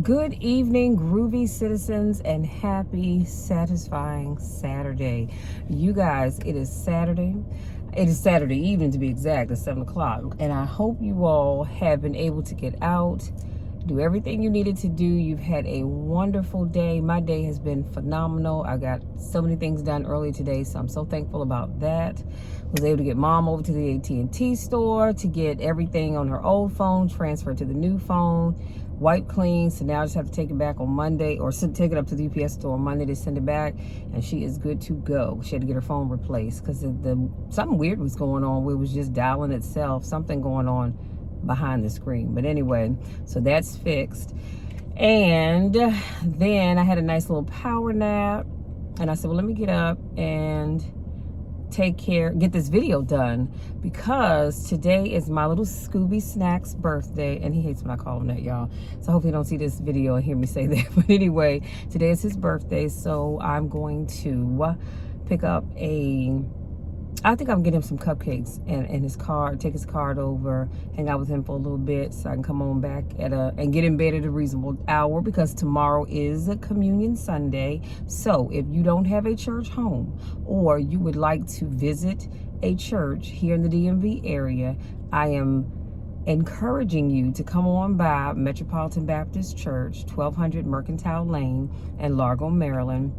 Good evening, groovy citizens, and happy, satisfying Saturday. You guys, it is Saturday. It is Saturday evening, to be exact, at 7 o'clock. And I hope you all have been able to get out, do everything you needed to do. You've had a wonderful day. My day has been phenomenal. I got so many things done early today, so I'm so thankful about that. Was able to get mom over to the AT&T store to get everything on her old phone transferred to the new phone, wipe clean. So now I just have to take it back on Monday, or take it up to the UPS store on Monday to send it back, and she is good to go. She had to get her phone replaced because something weird was going on where it was just dialing itself, something going on behind the screen. But anyway, so that's fixed. And then I had a nice little power nap, and I said, well, let me get up and get this video done, because today is my little Scooby Snack's birthday, and he hates when I call him that, y'all. So I hope he don't see this video and hear me say that. But anyway, today is his birthday, so I'm going to pick up I think I'm getting him some cupcakes and his card, take his card over, hang out with him for a little bit so I can come on back and get in bed at a reasonable hour, because tomorrow is a Communion Sunday. So if you don't have a church home, or you would like to visit a church here in the DMV area, I am encouraging you to come on by Metropolitan Baptist Church, 1200 Mercantile Lane in Largo, Maryland,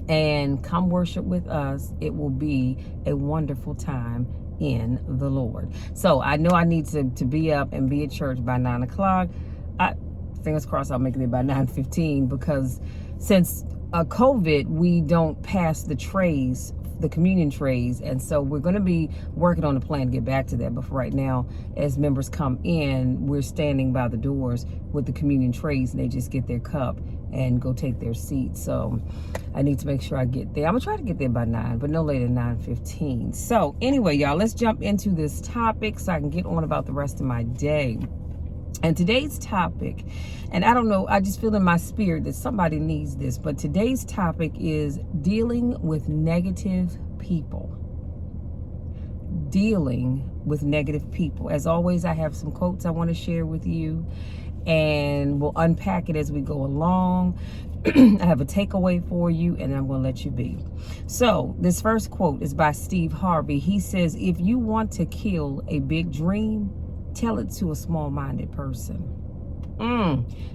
and come worship with us. It will be a wonderful time in the Lord. So I know I need to be up and be at church by 9 o'clock. Fingers crossed I'll make it there by 9:15, because since COVID, we don't pass the trays, the communion trays, and so we're going to be working on a plan to get back to that. But for right now, as members come in, we're standing by the doors with the communion trays, and they just get their cup and go take their seat. So I need to make sure I get there. I'm gonna try to get there by 9, but no later than 9:15. So anyway, y'all, let's jump into this topic so I can get on about the rest of my day. And today's topic, and I don't know, I just feel in my spirit that somebody needs this, but today's topic is dealing with negative people. Dealing with negative people. As always, I have some quotes I want to share with you, and we'll unpack it as we go along. I have a takeaway for you, and I'm going to let you be. So this first quote is by Steve Harvey. He says, if you want to kill a big dream, tell it to a small-minded person.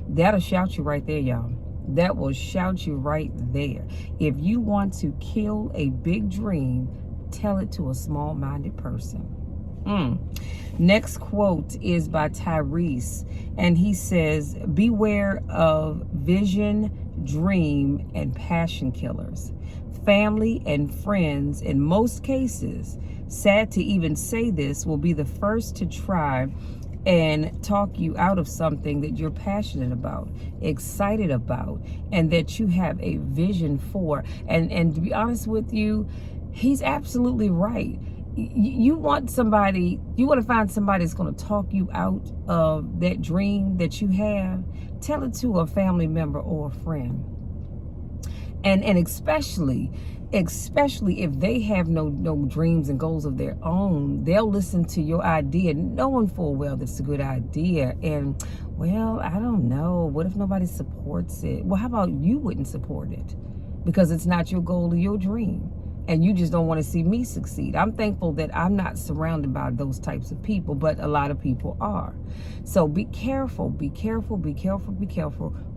That'll shout you right there, y'all. That will shout you right there. If you want to kill a big dream, tell it to a small-minded person. Next quote is by Tyreese, and he says, beware of vision, dream, and passion killers. Family and friends, in most cases, sad to even say this, will be the first to try and talk you out of something that you're passionate about, excited about, and that you have a vision for. And to be honest with you, he's absolutely right. You want to find somebody that's going to talk you out of that dream that you have. Tell it to a family member or a friend. And especially if they have no dreams and goals of their own, they'll listen to your idea knowing full well that's a good idea. And, well, I don't know, what if nobody supports it? Well, how about you wouldn't support it because it's not your goal or your dream, and you just don't want to see me succeed? I'm thankful that I'm not surrounded by those types of people, but a lot of people are. So be careful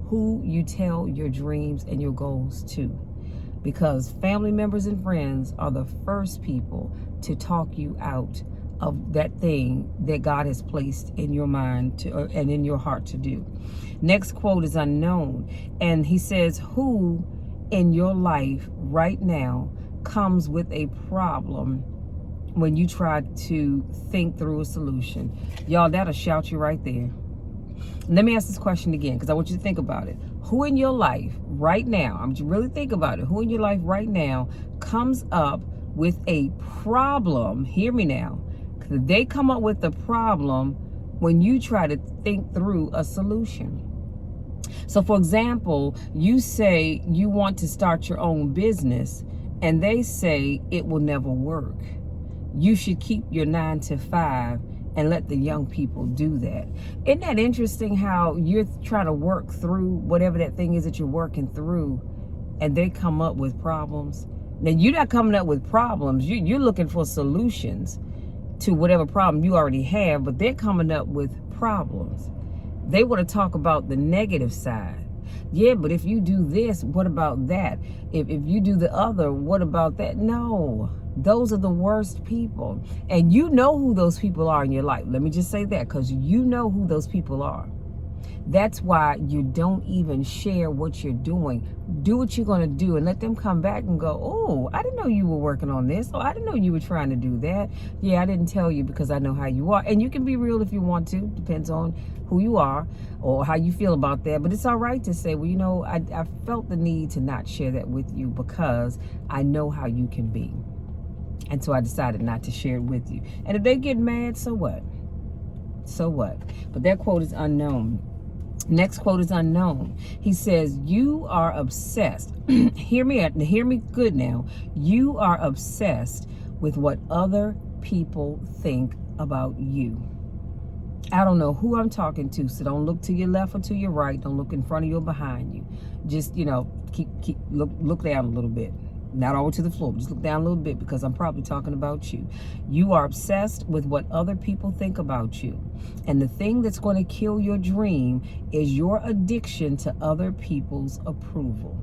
who you tell your dreams and your goals to, because family members and friends are the first people to talk you out of that thing that God has placed in your mind and in your heart to do. Next quote is unknown, and he says, who in your life right now comes with a problem when you try to think through a solution? Y'all, that'll shout you right there. Let me ask this question again, because I want you to think about it. Who in your life right now, I'm just really think about it, who in your life right now comes up with a problem? Hear me now. They come up with a problem when you try to think through a solution. So for example, you say you want to start your own business, and they say it will never work. You should keep your 9 to 5 and let the young people do that. Isn't that interesting how you're trying to work through whatever that thing is that you're working through, and they come up with problems? Now, you're not coming up with problems. You're looking for solutions to whatever problem you already have, but they're coming up with problems. They want to talk about the negative side. Yeah, but if you do this, what about that? If you do the other, what about that? No, those are the worst people. And you know who those people are in your life. Let me just say that, because you know who those people are. That's why you don't even share what you're doing. Do what you're going to do and let them come back and go, oh, I didn't know you were working on this. Oh, I didn't know you were trying to do that. Yeah, I didn't tell you because I know how you are. And you can be real if you want to. Depends on who you are or how you feel about that. But it's all right to say, well, you know, I felt the need to not share that with you because I know how you can be. And so I decided not to share it with you. And if they get mad, so what? So what? But that quote is unknown. Next quote is unknown. He says, you are obsessed. Hear me good now. You are obsessed with what other people think about you. I don't know who I'm talking to, so don't look to your left or to your right. Don't look in front of you or behind you. Just, look down a little bit. Not all to the floor, just look down a little bit, because I'm probably talking about you. You are obsessed with what other people think about you. And the thing that's going to kill your dream is your addiction to other people's approval.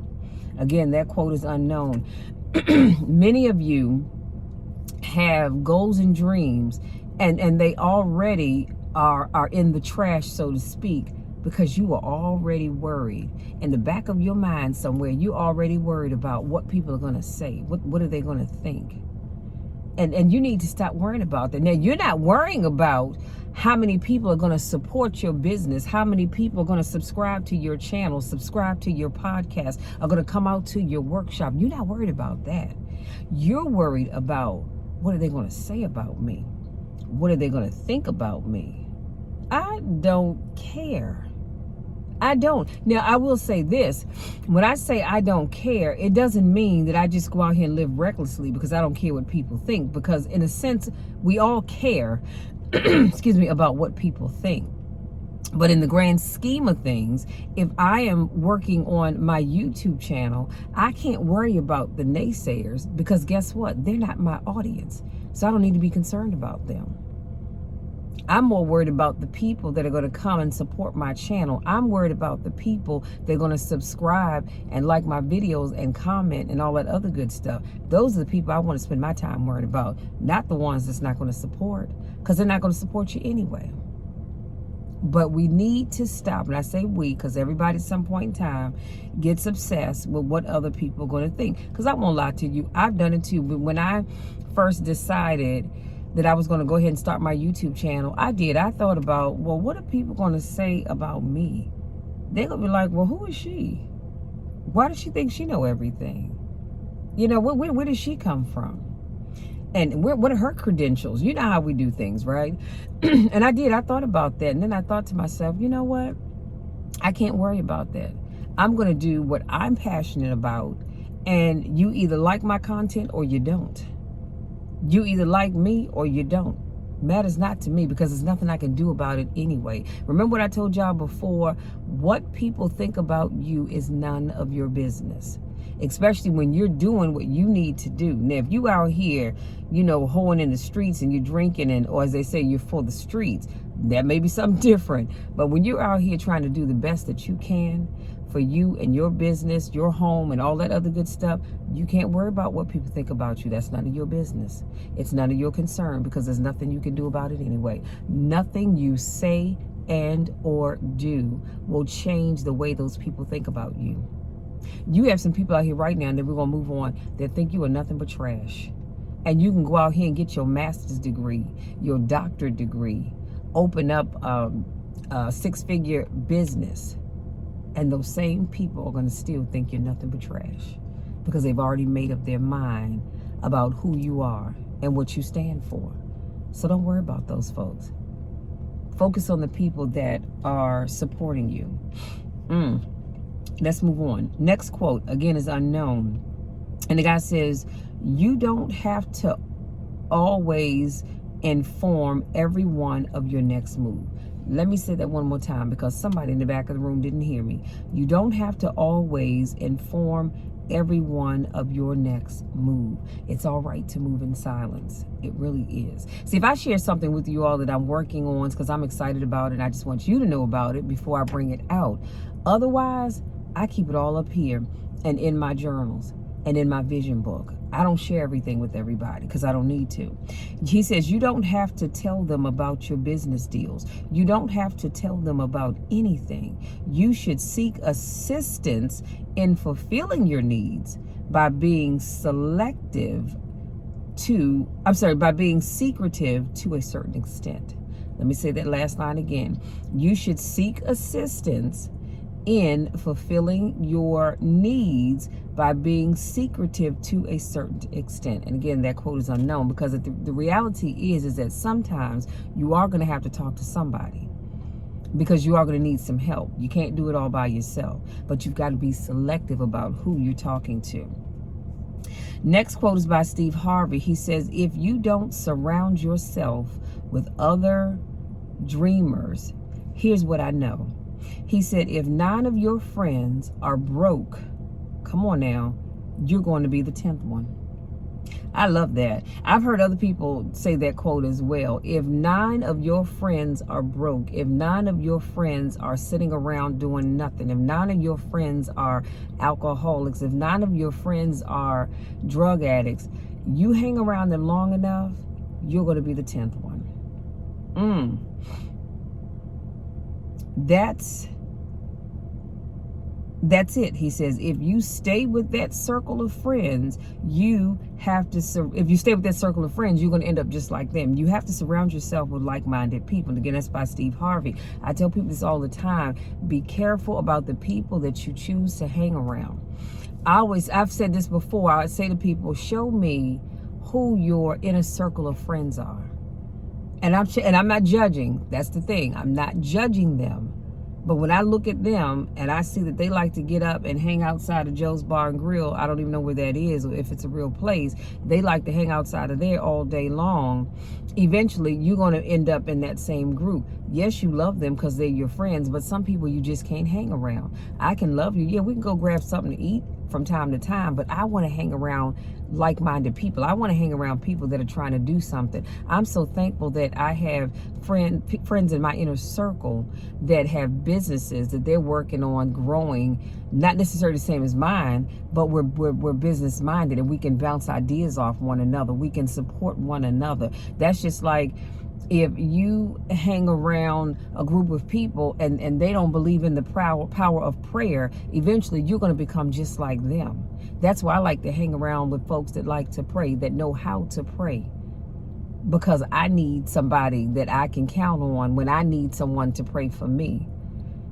Again, that quote is unknown. Many of you have goals and dreams, and they already are in the trash, so to speak, because you are already worried. In the back of your mind somewhere, you're already worried about what people are going to say. What are they going to think? And you need to stop worrying about that. Now, you're not worrying about how many people are going to support your business, how many people are going to subscribe to your channel, subscribe to your podcast, are going to come out to your workshop. You're not worried about that. You're worried about, what are they going to say about me? What are they going to think about me? I don't care. I don't. Now, I will say this. When I say I don't care, it doesn't mean that I just go out here and live recklessly because I don't care what people think. Because in a sense, we all care, excuse me, about what people think. But in the grand scheme of things, if I am working on my YouTube channel, I can't worry about the naysayers, because guess what? They're not my audience. So I don't need to be concerned about them. I'm more worried about the people that are going to come and support my channel. I'm worried about the people that are going to subscribe and like my videos and comment and all that other good stuff. Those are the people I want to spend my time worried about, not the ones that's not going to support, because they're not going to support you anyway. But we need to stop, and I say we because everybody at some point in time gets obsessed with what other people are going to think. Because I won't lie to you, I've done it too. But when I first decided that I was going to go ahead and start my YouTube channel, I thought about, well, what are people going to say about me? They're going to be like, well, who is she? Why does she think she know everything? You know, where does she come from? And what are her credentials? You know how we do things, right? And I thought about that. And then I thought to myself, you know what? I can't worry about that. I'm going to do what I'm passionate about. And you either like my content or you don't. You either like me or you don't. Matters not to me, because there's nothing I can do about it anyway. Remember what I told y'all before? What people think about you is none of your business. Especially when you're doing what you need to do. Now, if you out here, hoeing in the streets and you're drinking, or as they say, you're for the streets, that may be something different. But when you're out here trying to do the best that you can for you and your business, your home, and all that other good stuff, you can't worry about what people think about you. That's none of your business. It's none of your concern, because there's nothing you can do about it anyway. Nothing you say and or do will change the way those people think about you. You have some people out here right now, and then we're going to move on, that think you are nothing but trash. And you can go out here and get your master's degree, your doctorate degree, open up a six-figure business. And those same people are going to still think you're nothing but trash, because they've already made up their mind about who you are and what you stand for. So don't worry about those folks. Focus on the people that are supporting you. Let's move on. Next quote, again, is unknown. And the guy says, you don't have to always inform everyone of your next move. Let me say that one more time because somebody in the back of the room didn't hear me. You don't have to always inform everyone of your next move. It's all right to move in silence. It really is. See, if I share something with you all that I'm working on, it's because I'm excited about it and I just want you to know about it before I bring it out. Otherwise, I keep it all up here and in my journals and in my vision book. I don't share everything with everybody because I don't need to. He says you don't have to tell them about your business deals. You don't have to tell them about anything. You should seek assistance in fulfilling your needs by being by being secretive to a certain extent. Let me say that last line again. You should seek assistance in fulfilling your needs by being secretive to a certain extent. And again, that quote is unknown because the reality is that sometimes you are going to have to talk to somebody because you are going to need some help. You can't do it all by yourself, but you've got to be selective about who you're talking to. Next quote is by Steve Harvey. He says, if you don't surround yourself with other dreamers, here's what I know. He said, if 9 of your friends are broke, come on now, you're going to be the 10th one. I love that. I've heard other people say that quote as well. If 9 of your friends are broke, if 9 of your friends are sitting around doing nothing, if 9 of your friends are alcoholics, if 9 of your friends are drug addicts, you hang around them long enough, you're going to be the 10th one. That's it. He says, if you stay with that circle of friends, you're going to end up just like them. You have to surround yourself with like-minded people. And again, that's by Steve Harvey. I tell people this all the time. Be careful about the people that you choose to hang around. I've said this before. I would say to people, show me who your inner circle of friends are. And I'm not judging. That's the thing. I'm not judging them. But when I look at them and I see that they like to get up and hang outside of Joe's Bar and Grill, I don't even know where that is or if it's a real place. They like to hang outside of there all day long. Eventually, you're going to end up in that same group. Yes, you love them because they're your friends, but some people you just can't hang around. I can love you. Yeah, we can go grab something to eat from time to time, but I want to hang around like-minded people. I want to hang around people that are trying to do something. I'm so thankful that I have friends in my inner circle that have businesses that they're working on growing, not necessarily the same as mine, but we're business minded and we can bounce ideas off one another. We can support one another. That's just like if you hang around a group of people and they don't believe in the power of prayer, eventually you're going to become just like them. That's why I like to hang around with folks that like to pray, that know how to pray. Because I need somebody that I can count on when I need someone to pray for me.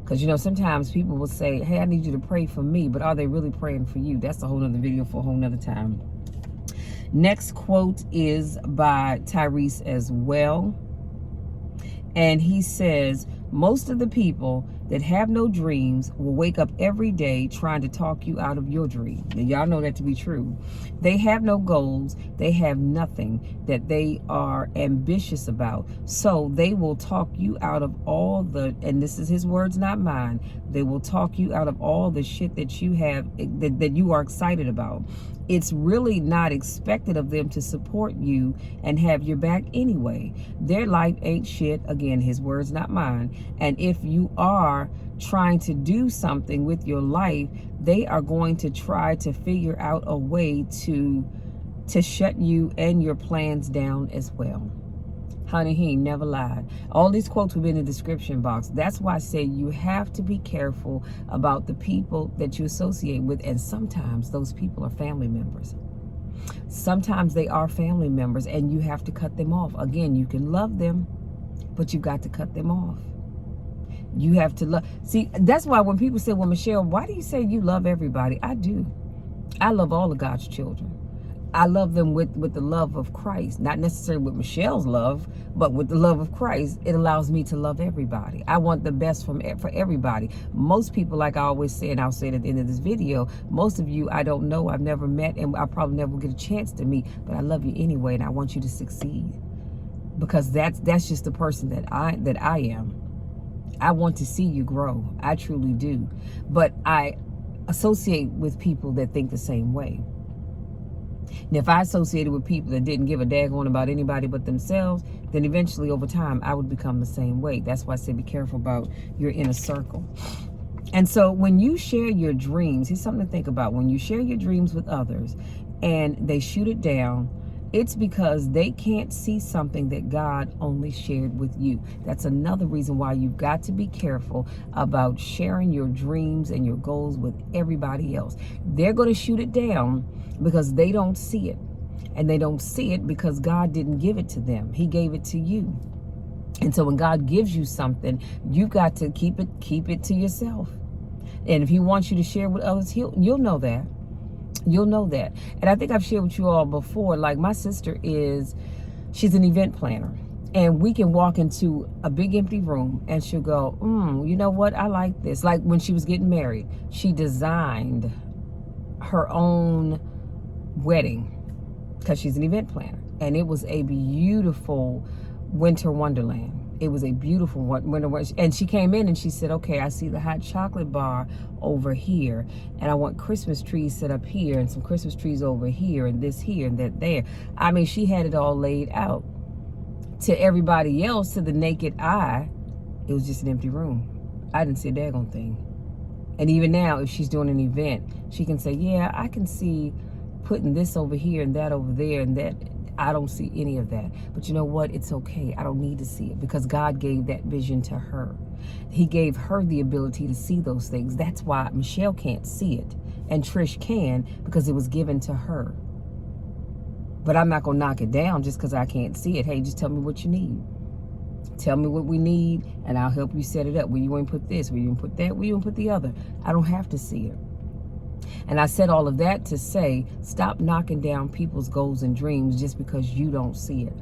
Because, sometimes people will say, hey, I need you to pray for me, but are they really praying for you? That's a whole nother video for a whole nother time. Next quote is by Tyreese as well. And he says, most of the people that have no dreams will wake up every day trying to talk you out of your dream. And y'all know that to be true. They have no goals. They have nothing that they are ambitious about. So they will talk you out of all and this is his words, not mine. They will talk you out of all the shit that you have, that you are excited about. It's really not expected of them to support you and have your back anyway. Their life ain't shit. Again, his words, not mine. And if you are trying to do something with your life, they are going to try to figure out a way to shut you and your plans down as well. Honey, he ain't never lied. All these quotes will be in the description box. That's why I say you have to be careful about the people that you associate with. And sometimes those people are family members. Sometimes they are family members and you have to cut them off. Again, you can love them, but you've got to cut them off. You have to love. See, that's why when people say, well, Michelle, why do you say you love everybody? I do. I love all of God's children. I love them with the love of Christ, not necessarily with Michelle's love, but with the love of Christ. It allows me to love everybody. I want the best for everybody. Most people, like I always say, and I'll say it at the end of this video, most of you I don't know, I've never met, and I probably never get a chance to meet, but I love you anyway, and I want you to succeed. because that's just the person that I am. I want to see you grow. I truly do. But I associate with people that think the same way. And if I associated with people that didn't give a daggone about anybody but themselves, then eventually over time I would become the same way. That's why I say be careful about your inner circle. And so when you share your dreams, here's something to think about. When you share your dreams with others and they shoot it down, it's because they can't see something that God only shared with you. That's another reason why you've got to be careful about sharing your dreams and your goals with everybody else. They're going to shoot it down because they don't see it. And they don't see it because God didn't give it to them. He gave it to you. And so when God gives you something, you've got to keep it to yourself. And if he wants you to share with others, you'll know that. You'll know that. And I think I've shared with you all before, like my sister she's an event planner. And we can walk into a big empty room and she'll go, you know what? I like this. Like when she was getting married, she designed her own wedding because she's an event planner. And it was a beautiful winter wonderland. It was a beautiful winter. And she came in and she said, okay, I see the hot chocolate bar over here. And I want Christmas trees set up here and some Christmas trees over here and this here and that there. I mean, she had it all laid out. To everybody else, to the naked eye, it was just an empty room. I didn't see a daggone thing. And even now, if she's doing an event, she can say, yeah, I can see putting this over here and that over there and that. I don't see any of that. But you know what? It's okay. I don't need to see it because God gave that vision to her. He gave her the ability to see those things. That's why Michelle can't see it and Trish can, because it was given to her. But I'm not going to knock it down just because I can't see it. Hey, just tell me what you need. Tell me what we need and I'll help you set it up. Where you want to put this, where you want to put that, where you want to put the other. I don't have to see it. And I said all of that to say, stop knocking down people's goals and dreams just because you don't see it.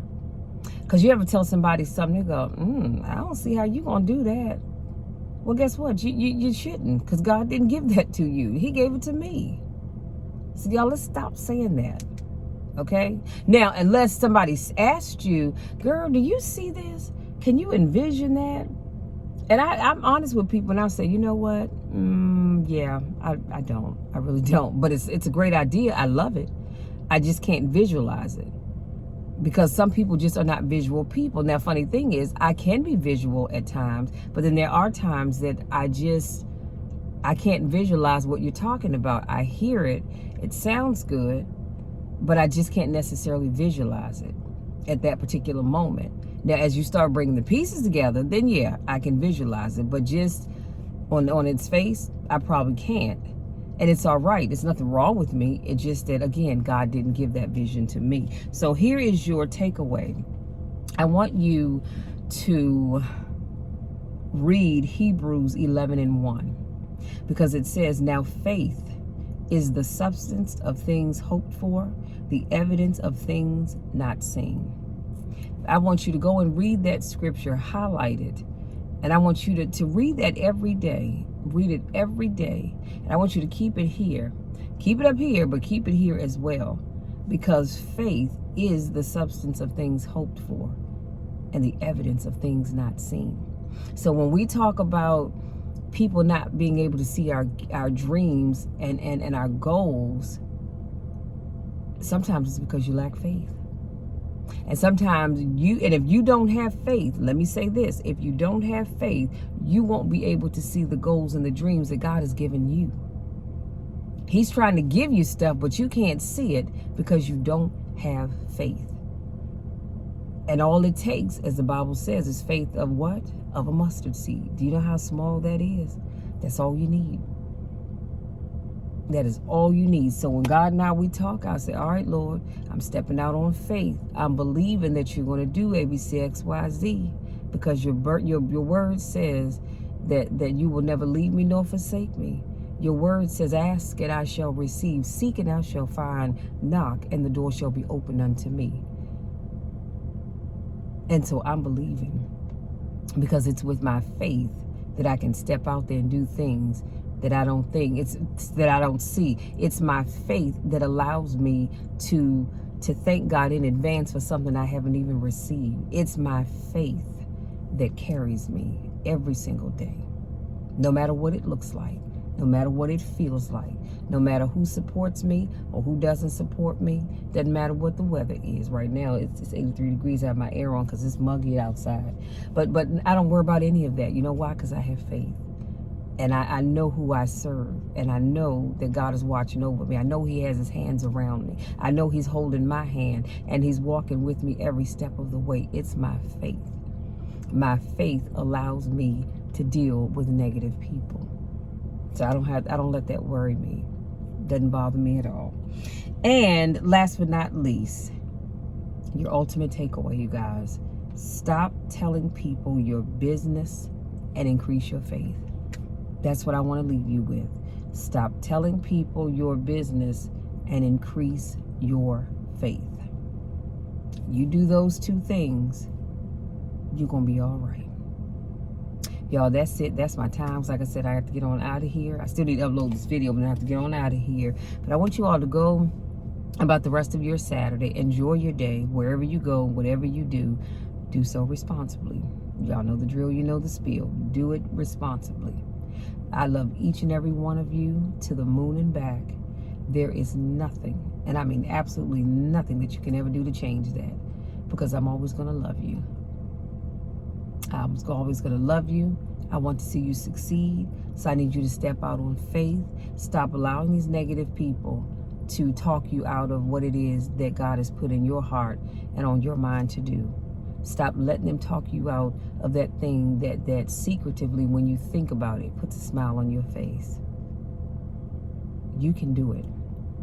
Because you ever tell somebody something, they go, I don't see how you going to do that. Well, guess what? You shouldn't, because God didn't give that to you. He gave it to me. So y'all, let's stop saying that. Okay? Now, unless somebody asked you, girl, do you see this? Can you envision that? And I'm honest with people and I'll say, you know what? Yeah, I don't. I really don't. But it's a great idea. I love it. I just can't visualize it. Because some people just are not visual people. Now, funny thing is, I can be visual at times, but then there are times that I can't visualize what you're talking about. I hear it. It sounds good, but I just can't necessarily visualize it at that particular moment. Now, as you start bringing the pieces together, then yeah, I can visualize it. But just on its face, I probably can't. And it's all right. There's nothing wrong with me. It's just that, again, God didn't give that vision to me. So here is your takeaway. I want you to read Hebrews 11:1, because it says, now faith is the substance of things hoped for, the evidence of things not seen. I want you to go and read that scripture, highlight it, and I want you to read that every day. Read it every day. And I want you to keep it here. Keep it up here, but keep it here as well. Because faith is the substance of things hoped for and the evidence of things not seen. So when we talk about people not being able to see our dreams and our goals, sometimes it's because you lack faith. And sometimes and if you don't have faith, let me say this, if you don't have faith, you won't be able to see the goals and the dreams that God has given you. He's trying to give you stuff, but you can't see it because you don't have faith. And all it takes, as the Bible says, is faith of what? Of a mustard seed. Do you know how small that is? That's all you need. That is all you need. So when God and we talk, I say, all right, Lord, I'm stepping out on faith. I'm believing that you're going to do ABC, X, Y, Z, because your word says that you will never leave me nor forsake me. Your word says, ask and I shall receive, seek and I shall find, knock and the door shall be opened unto me. And so I'm believing, because it's with my faith that I can step out there and do things that I don't think, that I don't see. It's my faith that allows me to to thank God in advance for something I haven't even received. It's my faith that carries me every single day. No matter what it looks like, no matter what it feels like, no matter who supports me or who doesn't support me, doesn't matter what the weather is. Right now, it's 83 degrees. I have my air on because it's muggy outside. But I don't worry about any of that. You know why? Because I have faith. And I know who I serve. And I know that God is watching over me. I know he has his hands around me. I know he's holding my hand and he's walking with me every step of the way. It's my faith. My faith allows me to deal with negative people. So I don't let that worry me. Doesn't bother me at all. And last but not least, your ultimate takeaway, you guys. Stop telling people your business and increase your faith. That's what I want to leave you with. Stop telling people your business and increase your faith. You do those two things, you're going to be all right. Y'all, that's it. That's my times. Like I said, I have to get on out of here. I still need to upload this video, but I have to get on out of here. But I want you all to go about the rest of your Saturday. Enjoy your day. Wherever you go, whatever you do so responsibly. Y'all know the drill. You know the spiel. Do it responsibly. I love each and every one of you to the moon and back. There is nothing, and I mean absolutely nothing, that you can ever do to change that, because I'm always going to love you. I'm always going to love you. I want to see you succeed. So I need you to step out on faith. Stop allowing these negative people to talk you out of what it is that God has put in your heart and on your mind to do. Stop letting them talk you out of that thing that secretively, when you think about it, puts a smile on your face. You can do it.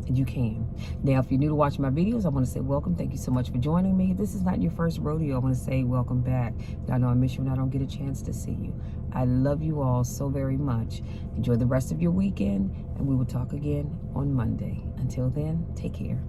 You can. Now, if you're new to watching my videos, I want to say welcome. Thank you so much for joining me. If this is not your first rodeo, I want to say welcome back. Y'all know I miss you when I don't get a chance to see you. I love you all so very much. Enjoy the rest of your weekend, and we will talk again on Monday. Until then, take care.